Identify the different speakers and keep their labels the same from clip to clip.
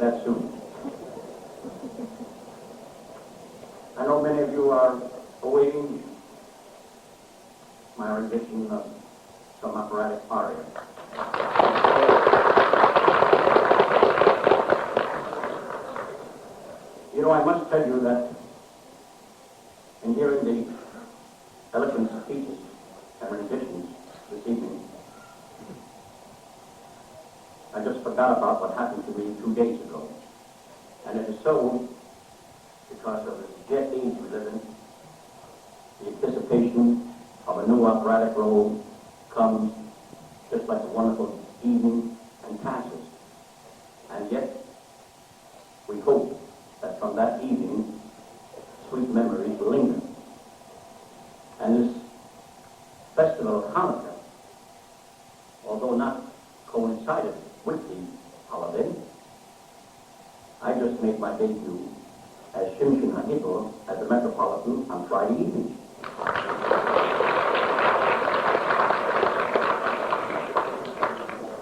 Speaker 1: that soon. I know many of you are awaiting my rendition of some operatic aria. You know, I must tell you that in hearing the eloquent speeches and renditions this evening, I just forgot about what happened to me 2 days ago. And it is so because of this jet age we live in. The anticipation of a new operatic role comes just like a wonderful evening and passes. And yet, we hope that from that evening, sweet memories will linger. And this festival of Chanukah, although not coincided with the holiday, I just made my debut as Chanukah at the Metropolitan on Friday evening.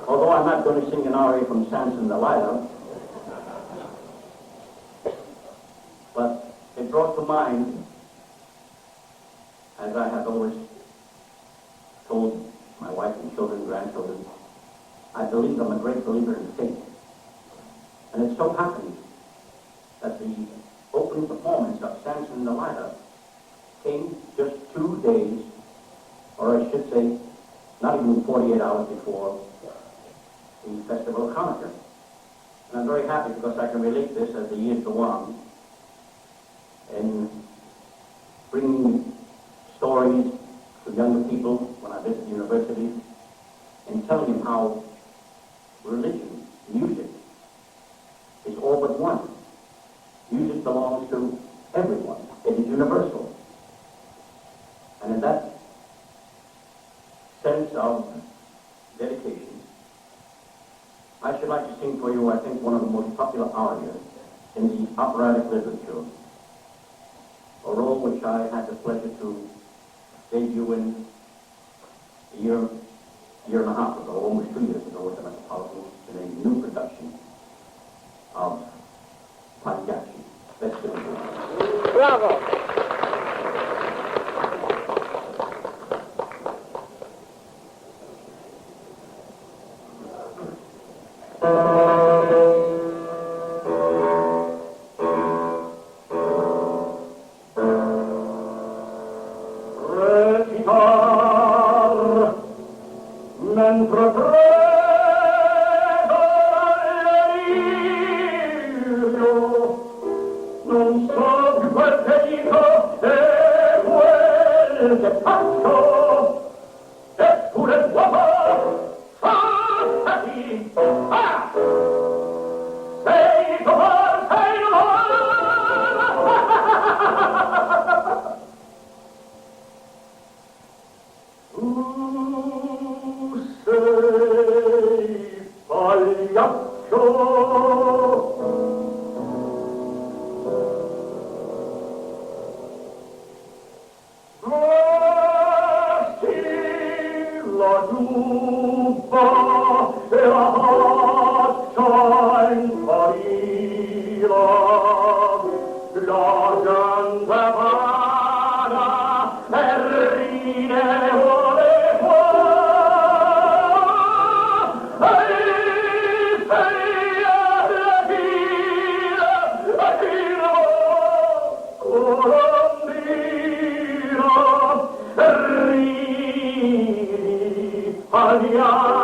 Speaker 1: Although I'm not going to sing an aria from Samson Delilah, but it brought to mind, as I have always told my wife and children, grandchildren, I believe I'm a great believer in faith. And it so happens that the opening performance of Samson and Delilah came just 2 days, or I should say, not even 48 hours before the festival of Chanukah. And I'm very happy because I can relate this as the years go on in bringing stories to younger people when I visit universities and telling them how religion, music, is all but one. Music belongs to everyone. It is universal. And in that sense of dedication, I should like to sing for you, I think, one of the most popular arias in the operatic literature, a role which I had the pleasure to debut in a year and a half ago, almost 2 years ago, at the Metropolitan, in a new production of Pagliacci. Let's do it.
Speaker 2: Bravo!
Speaker 3: Aria.